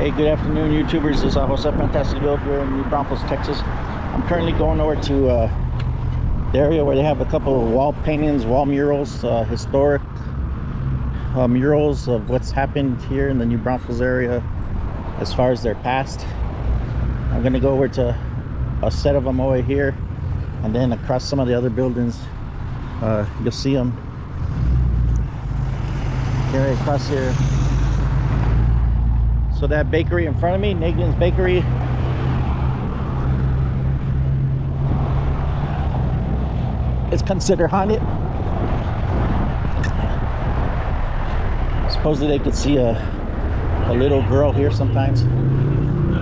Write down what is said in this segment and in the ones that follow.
Hey, good afternoon, YouTubers. This is Jose Fantastic Build here in New Braunfels, Texas. I'm currently going over to the area where they have a couple of wall paintings, wall murals, historic murals of what's happened here in the New Braunfels area as far as their past. I'm going to go over to a set of them over here, and then across some of the other buildings. You'll see them right across here. So that bakery in front of me, Nagin's Bakery, it's considered haunted. Supposedly they could see a little girl here sometimes.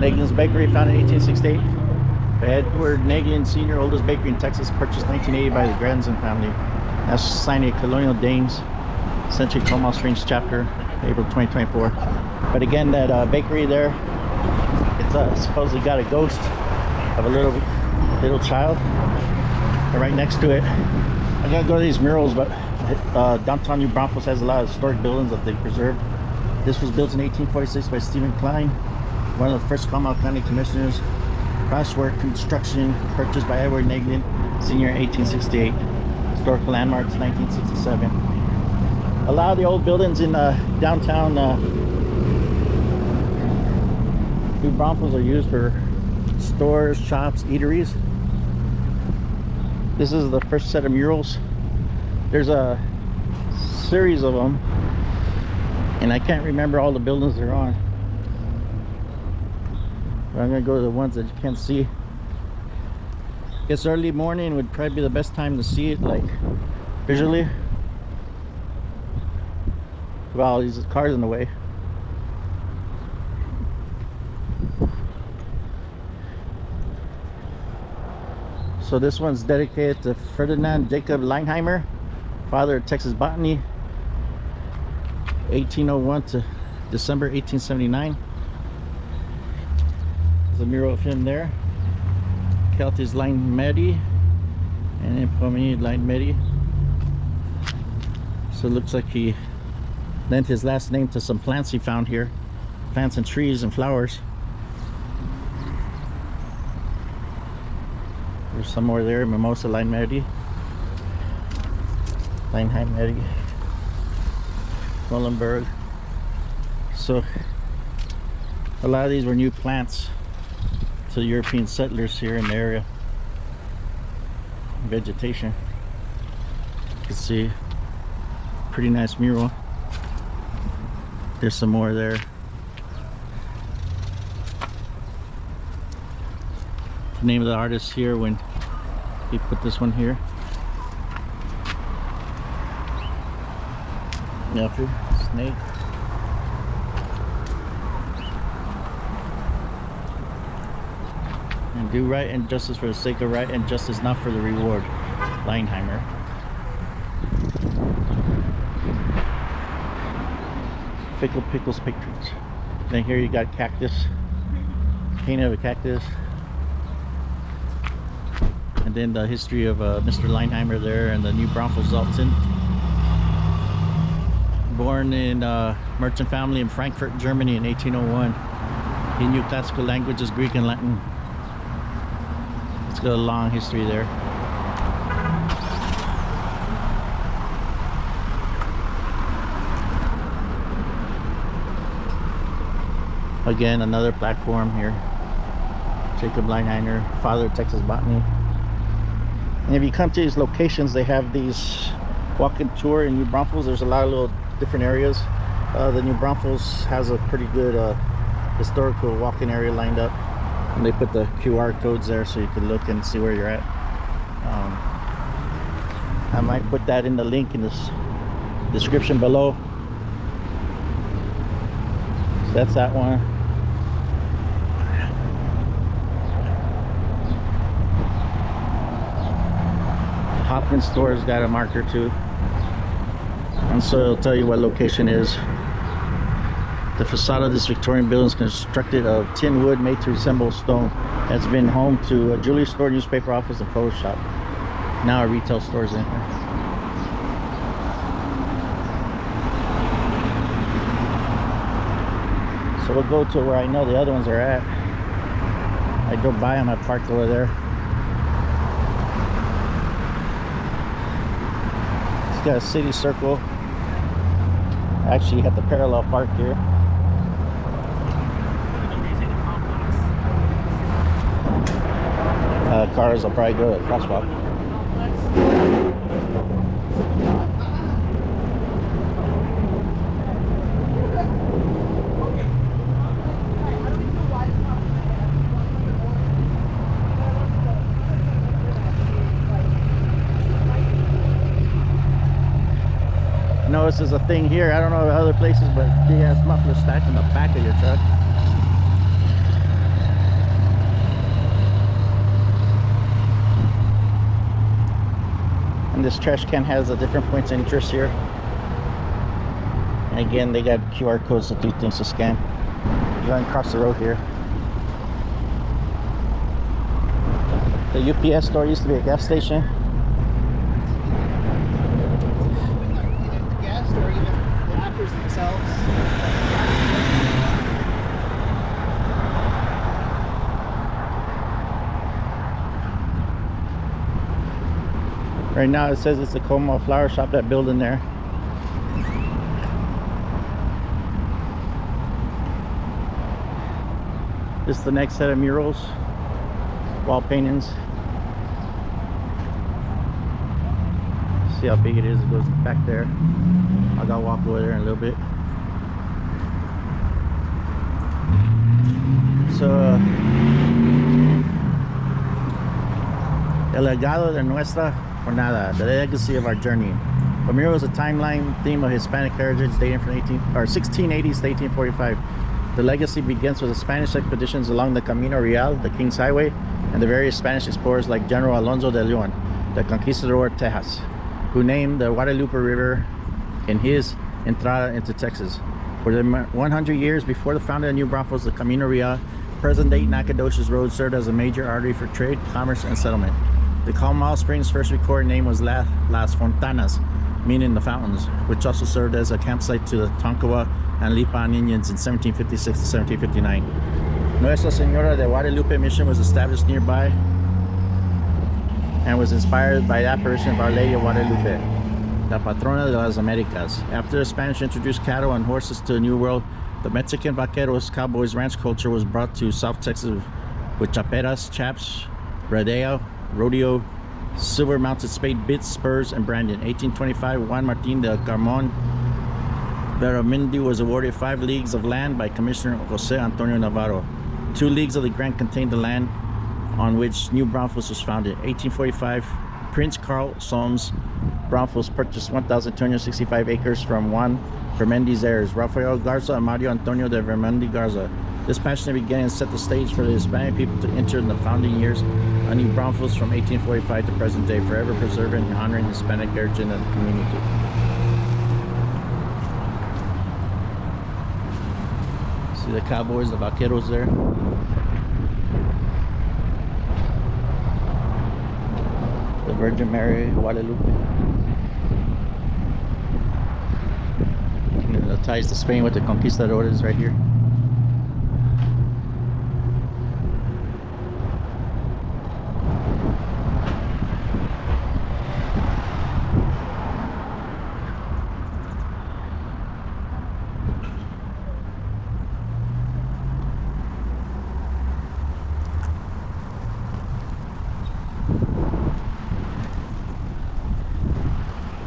Nagin's Bakery, founded in 1868. Edward Nagin Sr., oldest bakery in Texas, purchased 1980 by the Granson family. That's signed a Colonial Danes Century Comal Springs chapter, April 2024. But again, that bakery there, it's supposedly got a ghost of a little child. And right next to it, I'm gonna go to these murals, but downtown New Braunfels has a lot of historic buildings that they preserved. This was built in 1846 by Stephen Klein, one of the first Comal County commissioners. Crosswork construction purchased by Edward Nagin Sr. in 1868. Historical landmarks 1967. A lot of the old buildings in downtown New Braunfels are used for stores, shops, eateries. This is the first set of murals. There's a series of them, and I can't remember all the buildings they're on. But I'm gonna go to the ones that you can't see. I guess early morning would probably be the best time to see it, like visually. Wow, these cars in the way. So this one's dedicated to Ferdinand Jacob Lindheimer, father of Texas Botany, 1801 to December 1879. There's a mural of him there. Celtis Lindmedi and Impomini Lindmedi. So it looks like he lent his last name to some plants he found here. Plants and trees and flowers. There's some more there. Mimosa Lindmedi, Lindheimer, Mullenberg. So a lot of these were new plants to European settlers here in the area. Vegetation. You can see pretty nice mural. There's some more there. The name of the artist here when he put this one here. Nephew, snake. And do right and justice for the sake of right, and justice not for the reward. Lindheimer. Fickle Pickles pictures. Then here you got cactus, painting of a cactus, and then the history of Mr. Lindheimer there and the New Braunfels Zalton. Born in merchant family in Frankfurt, Germany in 1801. He knew classical languages, Greek and Latin. It's got a long history there. Again, another platform here. Jacob Lindheimer, father of Texas Botany. And if you come to these locations, they have these walk-in tour in New Braunfels. There's a lot of little different areas. The New Braunfels has a pretty good historical walk-in area lined up. And they put the QR codes there so you can look and see where you're at. I might put that in the link in this description below. So that's that one. Hoffman Store's got a marker too, and so it'll tell you what location is. The facade of this Victorian building is constructed of tin wood made to resemble stone. It's been home to a jewelry store, newspaper office, and photo shop. Now a retail store is in here. So we'll go to where I know the other ones are at. I drove by them, I parked over there. It's got a city circle. Actually, you have the parallel park here. Cars will probably go to the crosswalk. Notice there's a thing here. I don't know other places, but big ass muffler stacked in the back of your truck. And this trash can has a different points of interest here. And again, they got QR codes to do things to scan. You're going across the road here. The UPS store used to be a gas station. Or even the actors themselves. Right now it says it's the Como flower shop, that building there. This is the next set of murals, wall paintings. See how big it is. It goes back there. I gotta walk over there in a little bit. So, el legado de nuestra jornada, the legacy of our journey. The mural is a timeline theme of Hispanic heritage dating from 1680s to 1845. The legacy begins with the Spanish expeditions along the Camino Real, the King's Highway, and the various Spanish explorers like General Alonso de Leon, the Conquistador of Texas, who named the Guadalupe River in his entrada into Texas. For the 100 years before the founding of New Braunfels, the Camino Real, present-day Nacogdoches Road, served as a major artery for trade, commerce, and settlement. The Calmal Springs' first recorded name was Las Fontanas, meaning the fountains, which also served as a campsite to the Tonkawa and Lipan Indians in 1756 to 1759. Nuestra Señora de Guadalupe mission was established nearby and was inspired by the apparition of Our Lady of Guadalupe, la patrona de las Americas. After the Spanish introduced cattle and horses to the New World, the Mexican vaqueros, cowboys, ranch culture was brought to South Texas with chaperas, chaps, rodeo, silver-mounted spade bits, spurs, and branding. 1825, Juan Martin de Carmon Veramendi was awarded 5 leagues of land by Commissioner Jose Antonio Navarro. 2 leagues of the grant contained the land on which New Braunfels was founded. 1845, Prince Carl Solms Braunfels purchased 1,265 acres from Juan Vermendi's heirs, Rafael Garza and Mario Antonio de Vermendi Garza. This passionate beginning set the stage for the Hispanic people to enter in the founding years of New Braunfels from 1845 to present day, forever preserving and honoring Hispanic heritage in the community. See the cowboys, the vaqueros there. The Virgin Mary, Guadalupe. And the ties to Spain with the conquistadores right here.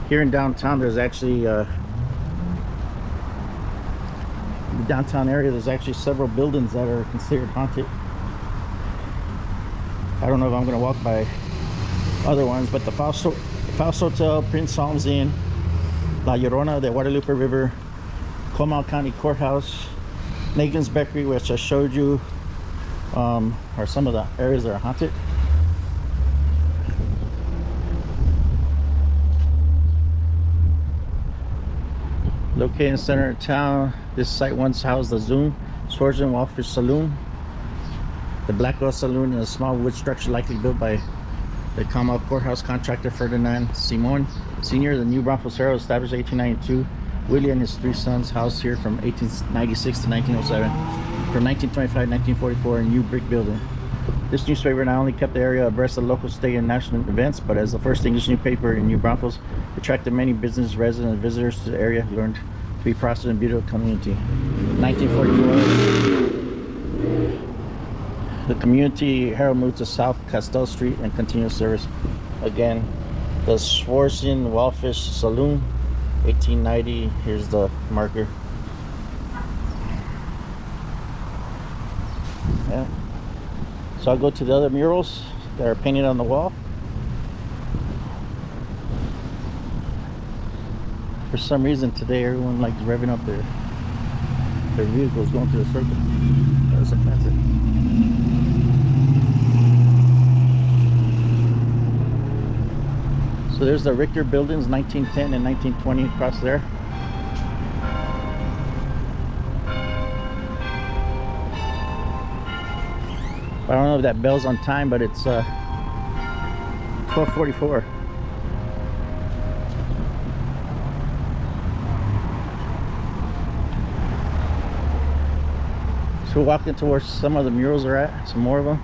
Here in downtown, there's actually the downtown area, there's actually several buildings that are considered haunted. I don't know if I'm going to walk by other ones, but the Faust Hotel, Prince Solms Inn, La Llorona, the Guadalupe River, Comal County Courthouse, Nagin's Bakery, which I showed you, are some of the areas that are haunted. Located in the center of town, this site once housed the Zoom Swords and Wallfish Saloon. The Blackwell Saloon is a small wood structure likely built by the Comal Courthouse contractor Ferdinand Simon Sr. The New Braunfels Herald, established in 1892, Willie and his three sons housed here from 1896 to 1907, from 1925 to 1944, a new brick building. This newspaper not only kept the area abreast of local, state, and national events, but as the first English newspaper in New Braunfels, attracted many business, residents, and visitors to the area who learned to be prosperous and beautiful community. 1944, the community herald moved to South Castell Street and continued service. Again, the Schwarzen Wallfish Saloon, 1890. Here's the marker. Yeah. So I'll go to the other murals that are painted on the wall. For some reason today, everyone likes revving up their vehicles going through the circle. That's a classic. So there's the Richter buildings, 1910 and 1920 across there. I don't know if that bell's on time, but it's 12:44. So we're walking towards some of the murals are at, some more of them.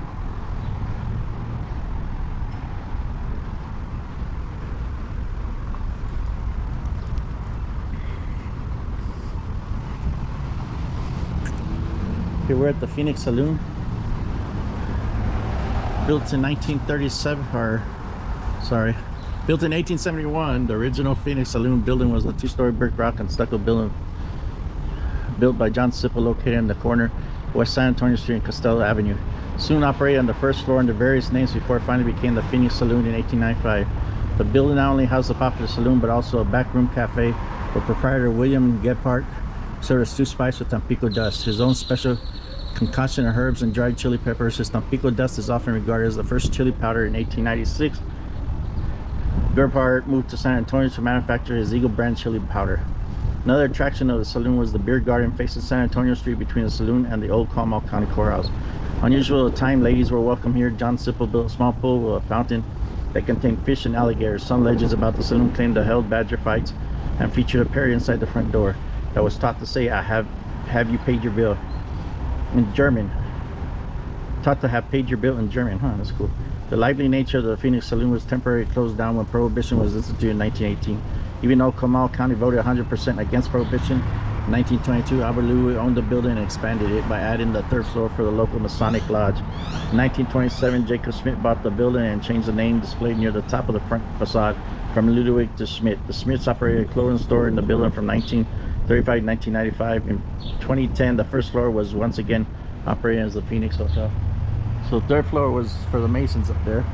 Here we're at the Phoenix Saloon. Built in 1937, or sorry, built in 1871. The original Phoenix Saloon building was a two-story brick, rock, and stucco building built by John Sipple, located in the corner West San Antonio Street and Costello Avenue. Soon operated on the first floor under various names before it finally became the Phoenix Saloon in 1895. The building not only housed a popular saloon but also a backroom cafe where proprietor William Gephardt served a stew spiced with Tampico dust, his own special concoction of herbs and dried chili peppers. His Tampico dust is often regarded as the first chili powder in 1896. Gephardt moved to San Antonio to manufacture his Eagle brand chili powder. Another attraction of the saloon was the beer garden facing San Antonio Street between the saloon and the old Comal County Courthouse. Unusual at the time, ladies were welcome here. John Sipple built a small pool with a fountain that contained fish and alligators. Some legends about the saloon claimed to held badger fights and featured a parrot inside the front door that was taught to say, "I have you paid your bill?" in German. Taught to have paid your bill in German. That's cool. The lively nature of the Phoenix Saloon was temporarily closed down when Prohibition was instituted in 1918. Even though Comal County voted 100% against Prohibition, in 1922 Albert Louis owned the building and expanded it by adding the third floor for the local Masonic Lodge. In 1927, Jacob Schmidt bought the building and changed the name displayed near the top of the front facade from Ludwig to Schmidt. The Schmidts operated a clothing store in the building from 1935 to 1995. In 2010, the first floor was once again operating as the Phoenix Hotel. So the third floor was for the Masons up there.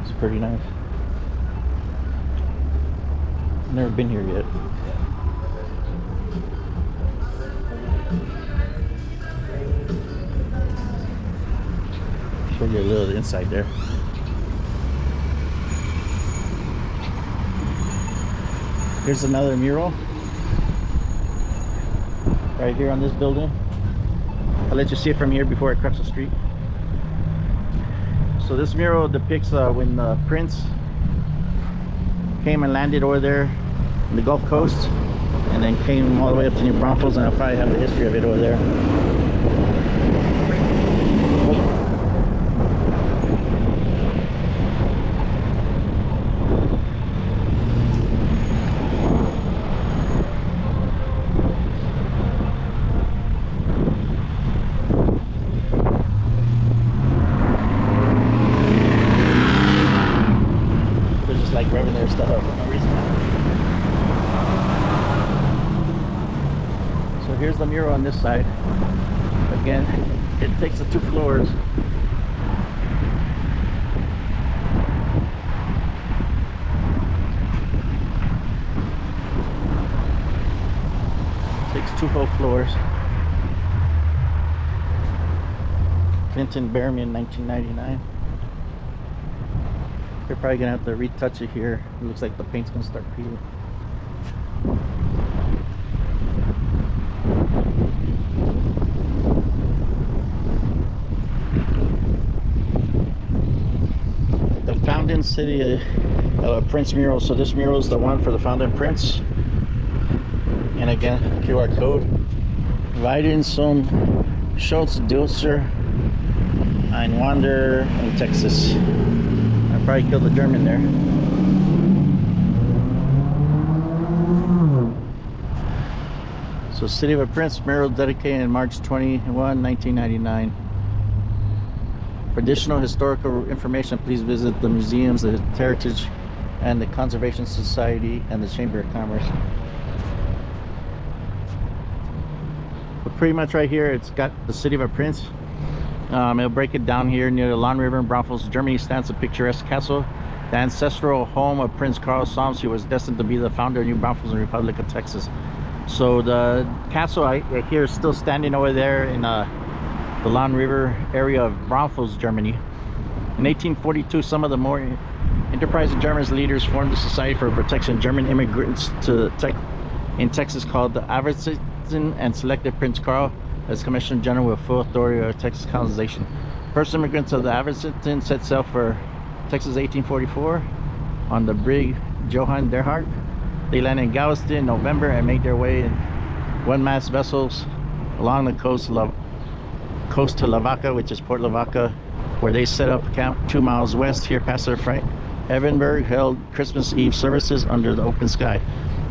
It's pretty nice. Never been here yet. Show you a little of the inside there. Here's another mural right here on this building. I'll let you see it from here before it crosses the street. So this mural depicts when Prince came and landed over there in the Gulf Coast and then came all the way up to New Braunfels, and I'll probably have the history of it over there. Revving their stuff up for no reason. So here's the mural on this side. Again, it takes the 2 floors. Takes 2 whole floors. Clinton Behrman, 1999. They're probably gonna have to retouch it here. It looks like the paint's gonna start peeling. founding city Prince mural. So this mural is the one for the founding prince. And again, QR code. Weiden zum Schutz Deutscher Einwanderer in Texas. I probably killed the German there. So City of a Prince mural dedicated in March 21, 1999. For additional historical information, please visit the museums, the Heritage and the Conservation Society and the Chamber of Commerce. But pretty much right here, it's got the City of a Prince. It'll break it down here near the Lahn River in Braunfels, Germany. Stands a picturesque castle, the ancestral home of Prince Karl Solms, who was destined to be the founder of New Braunfels and Republic of Texas. So the castle right here is still standing over there in the Lahn River area of Braunfels, Germany. In 1842, some of the more enterprising German leaders formed a society for protection of German immigrants in Texas called the Aversitzen, and selected Prince Karl as Commissioner General with full authority of Texas colonization. First immigrants of the Aversitzen set sail for Texas 1844 on the brig Johann Derhart. They landed in Galveston in November and made their way in one-mast vessels along the coast to Lavaca, which is Port Lavaca, where they set up camp 2 miles west. Here, Pastor Frank Evenberg held Christmas Eve services under the open sky.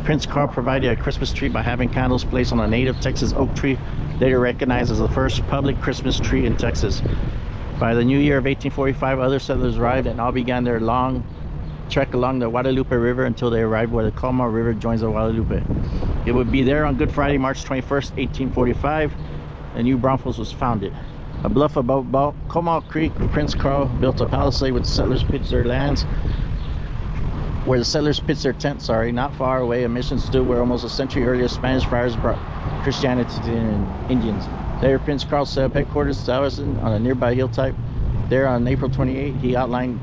Prince Karl provided a Christmas tree by having candles placed on a native Texas oak tree, later recognized as the first public Christmas tree in Texas. By the new year of 1845, other settlers arrived and all began their long trek along the Guadalupe River until they arrived where the Colma River joins the Guadalupe. It would be there on Good Friday, March 21st, 1845, and New Braunfels was founded. A bluff above Colma Creek, Prince Karl built a palisade where the settlers pitched their tents, not far away. A mission stood where almost a century earlier Spanish friars brought Christianity to the Indians. There, Prince Karl set up headquarters on a nearby hilltop. There, on April 28, he outlined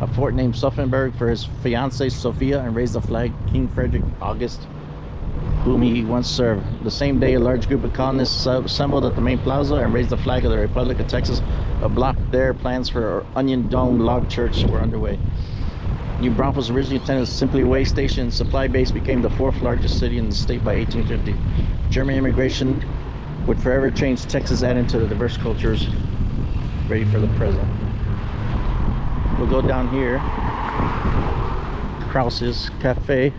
a fort named Suffenberg for his fiancée Sophia and raised the flag King Frederick August, whom he once served. The same day, a large group of colonists assembled at the main plaza and raised the flag of the Republic of Texas. A block there, plans for an onion dome log church were underway. New Braunfels, originally intended as simply a way station and supply base, became the 4th largest city in the state by 1850. German immigration would forever change Texas, adding to the diverse cultures ready for the present. We'll go down here, Krause's Cafe.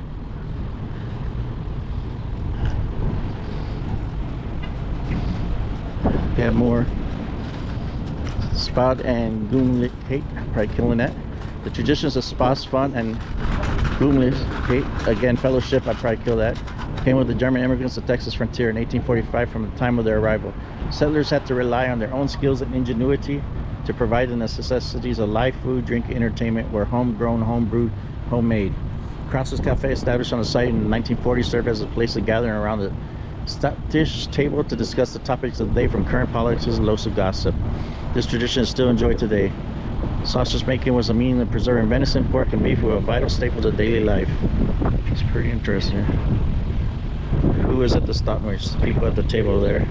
We have more Spass and Gemutliehkeit, probably killing that. The traditions of Spass, fun, and Gemutliehkeit, again, fellowship, I'd probably kill that, came with the German immigrants to the Texas frontier in 1845 from the time of their arrival. Settlers had to rely on their own skills and ingenuity to provide the necessities of life, food, drink, entertainment, were homegrown, homebrewed, homemade. Krause's Cafe, established on the site in 1940, served as a place of gathering around the dish table to discuss the topics of the day, from current politics to local gossip. This tradition is still enjoyed today. Sausage making was a means of preserving venison, pork, and beef were a vital staple of daily life. It's pretty interesting. Who is at the stop? There's people at the table there.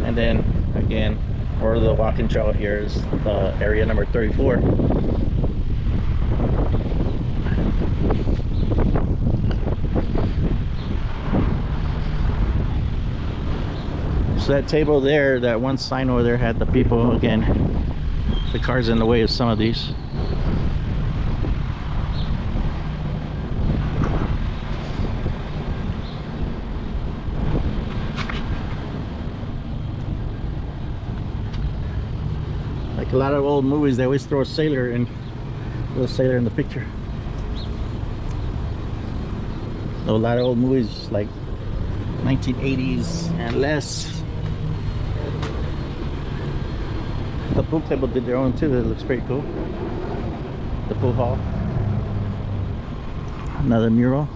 And then again, or the walking trail here is area number 34. So that table there, that one sign over there had the people. Again, the car's in the way of some of these. Like a lot of old movies, they always throw a sailor in, the picture. A lot of old movies like 1980s and less. The pool table did their own too. That looks pretty cool. The pool hall. Another mural.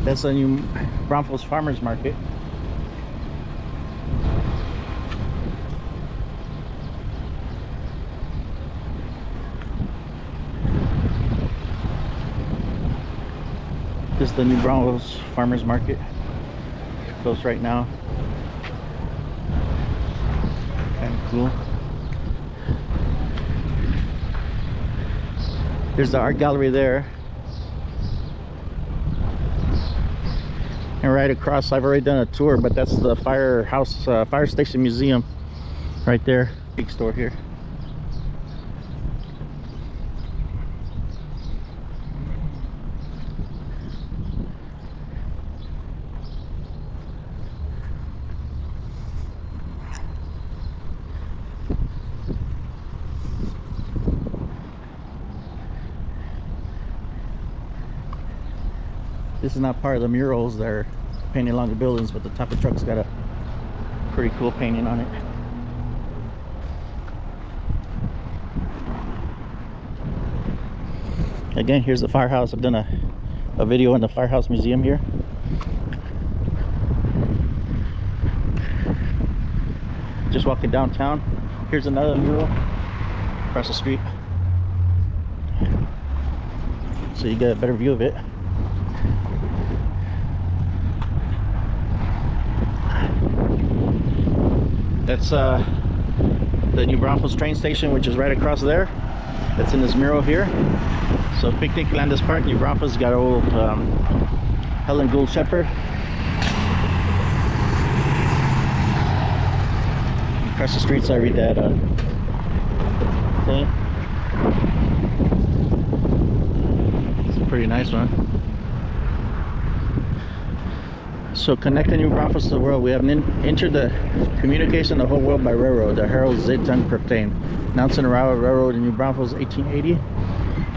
That's the new Braunfels Farmers Market. This is the new Braunfels Farmers Market. Closed right now. Kind of cool. There's the art gallery there. And right across, I've already done a tour, but that's the firehouse, fire station museum right there. Big store here. This is not part of the murals that are painted along the buildings, but the top of the truck's got a pretty cool painting on it. Again, here's the firehouse. I've done a video in the firehouse museum here. Just walking downtown. Here's another mural across the street, so you get a better view of it. That's the New Braunfels train station, which is right across there. That's in this mural here. So picnic, Landis Park, New Braunfels. Got old Helen Gould Shepherd. Across the streets, I read that thing. It's a pretty nice one. So connecting New Braunfels to the world, we have entered the communication of the whole world by railroad. The herald Zitan proclaimed, announcing the railroad in New Braunfels 1880.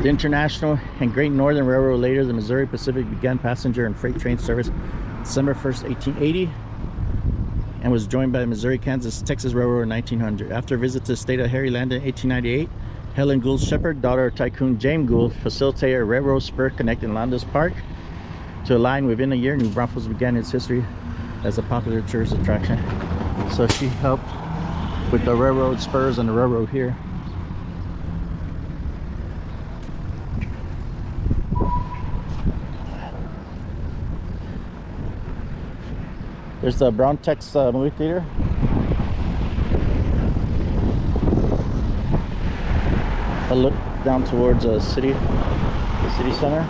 The International and Great Northern Railroad, later the Missouri Pacific, began passenger and freight train service December 1st, 1880, and was joined by the Missouri, Kansas, Texas Railroad in 1900. After a visit to the state of Harry Land in 1898, Helen Gould Shepherd, daughter of Tycoon James Gould, facilitated a railroad spur connecting Landis Park to a line. Within a year, New Braunfels began its history as a popular tourist attraction. So she helped with the railroad spurs and the railroad here. There's the Braunfels movie theater. I look down towards the city center.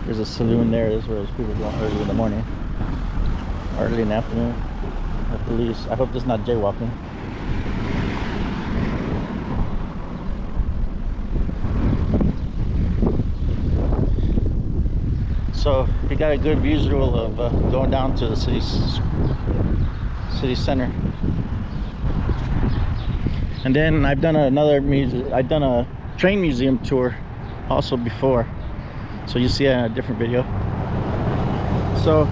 There's a saloon there. This is where those people go early in the morning, early in the afternoon. The police. I hope this is not jaywalking. So you got a good visual of going down to the city center. And then I've done I've done a train museum tour also before, so you see it in a different video. So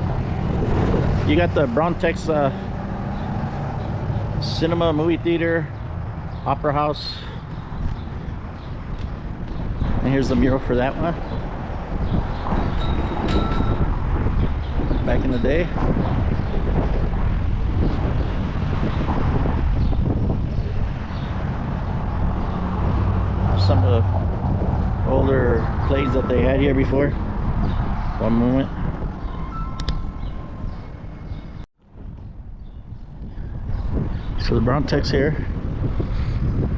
you got the Braunfels cinema, movie theater, opera house, and here's the mural for that one. Back in the day. Some of the older plays that they had here before. One moment. So the Braunfels here.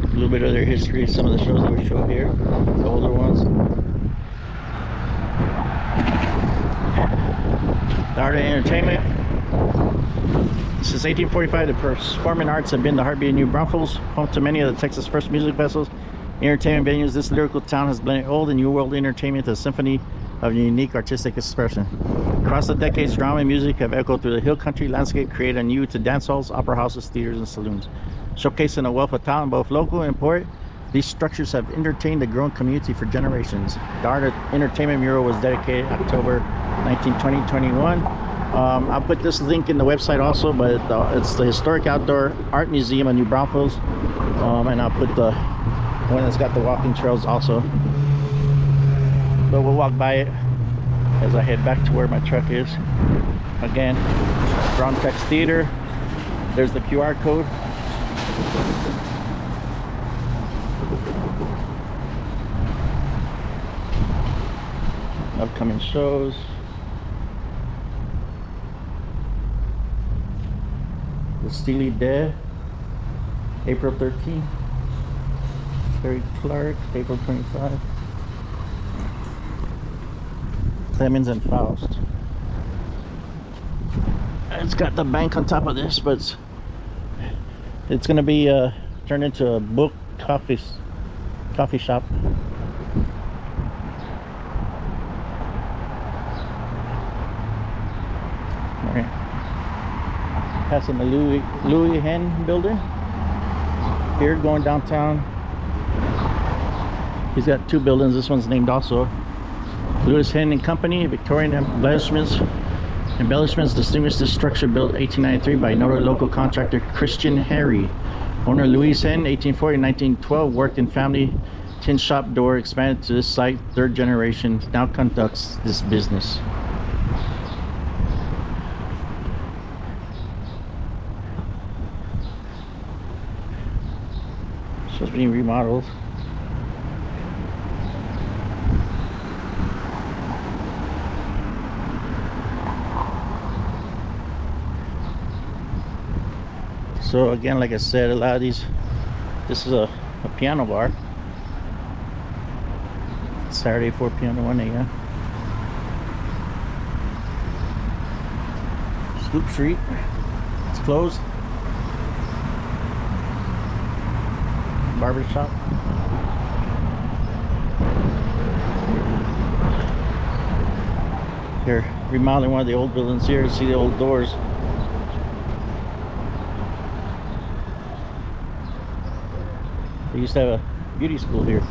A little bit of their history, some of the shows that we show here, the older ones. The art and entertainment. Since 1845, the performing arts have been the heartbeat of New Braunfels, home to many of the Texas' first music festivals, entertainment venues. This lyrical town has blended old and new world entertainment to a symphony of unique artistic expression. Across the decades, drama and music have echoed through the hill country landscape, creating a new to dance halls, opera houses, theaters, and saloons. Showcasing a wealth of talent, both local and imported, these structures have entertained the growing community for generations. The art entertainment mural was dedicated October 2021. I'll put this link in the website also, but it's the Historic Outdoor Art Museum of New Braunfels, and I'll put the one that's got the walking trails also. But we'll walk by it as I head back to where my truck is. Again, Braunfels Theater. There's the QR code. Upcoming shows. The Steely Dead, April 13th. Terry Clark, April 25. Clemens and Faust. It's got the bank on top of this, but it's gonna be turned into a book coffee shop. All right. Passing the Louis Hen building. Here going downtown. He's got two buildings. This one's named also Lewis Hen and Company. Victorian embellishments distinguished this structure built 1893 by noted local contractor Christian Harry. Owner Louis Hen, 1840 1912, worked in family tin shop door, expanded to this site. Third generation now conducts this business. Supposed to be remodeled. So again, like I said, a lot of these, this is a piano bar. Saturday 4 p.m. to 1 a.m. Scoop Street, it's closed. Barber shop. Here, remodeling one of the old buildings here. You see the old doors. They used to have a beauty school here.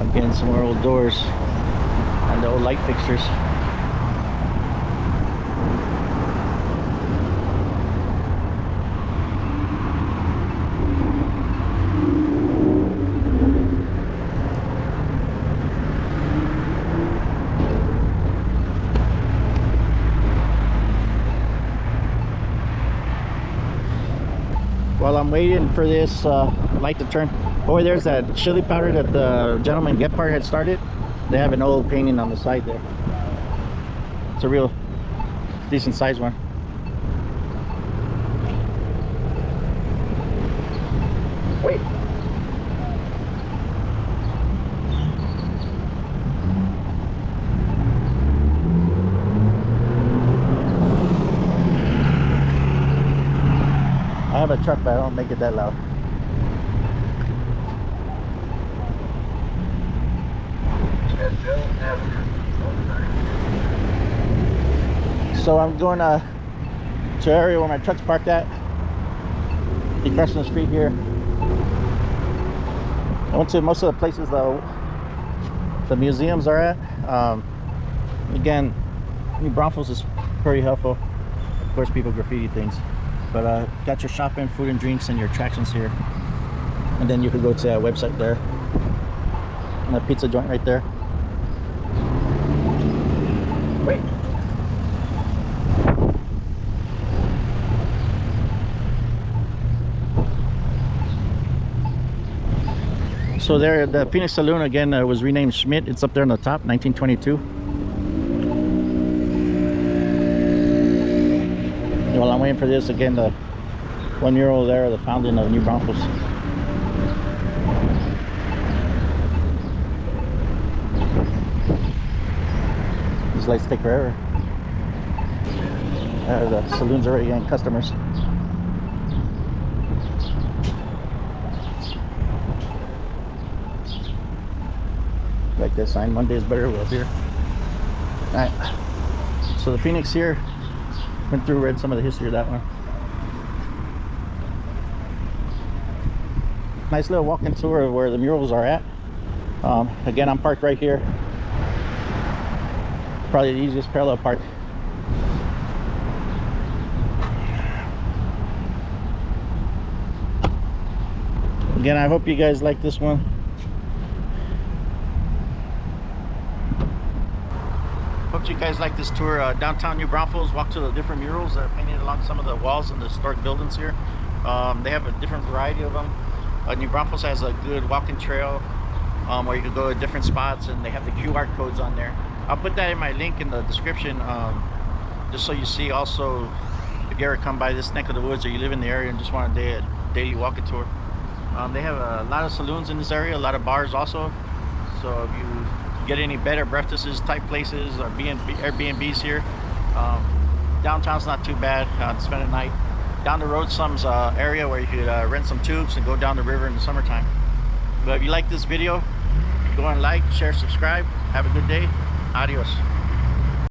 I'm getting some more old doors and the old light fixtures. While I'm waiting for this light to turn, oh, there's that chili powder that the gentleman Gephardt had started. They have an old painting on the side there. It's a real decent size one. Wait. I have a truck, but I don't make it that loud. So I'm going to an area where my truck's parked at. Across the street here. I went to most of the places the museums are at. Again, New Braunfels is pretty helpful. Of course, people graffiti things. But got your shopping, food and drinks, and your attractions here. And then you could go to that website there. And a pizza joint right there. Wait. So there, the Phoenix Saloon again was renamed Schmidt. It's up there on the top, 1922. While I'm waiting for this, again, the one mural there, the founding of New Braunfels. These lights take forever. The saloon's already getting customers. Like that sign, Monday is better, we'll here. Alright, so the Phoenix here, went through, read some of the history of that one. Nice little walking tour of where the murals are at. Again, I'm parked right here. Probably the easiest parallel park. Again, I hope you guys like this one. Hope you guys like this tour downtown New Braunfels. Walk to the different murals that are painted along some of the walls in the historic buildings here. They have a different variety of them. New Braunfels has a good walking trail where you can go to different spots, and they have the QR codes on there. I'll put that in my link in the description just so you see also you ever come by this neck of the woods, or you live in the area and just want a daily walking tour. They have a lot of saloons in this area, a lot of bars also. So if you get any bed or breakfasts type places or Airbnbs here, downtown's not too bad to spend a night. Down the road some's area where you could rent some tubes and go down the river in the summertime. But if you like this video, go and like, share, subscribe. Have a good day. Adios.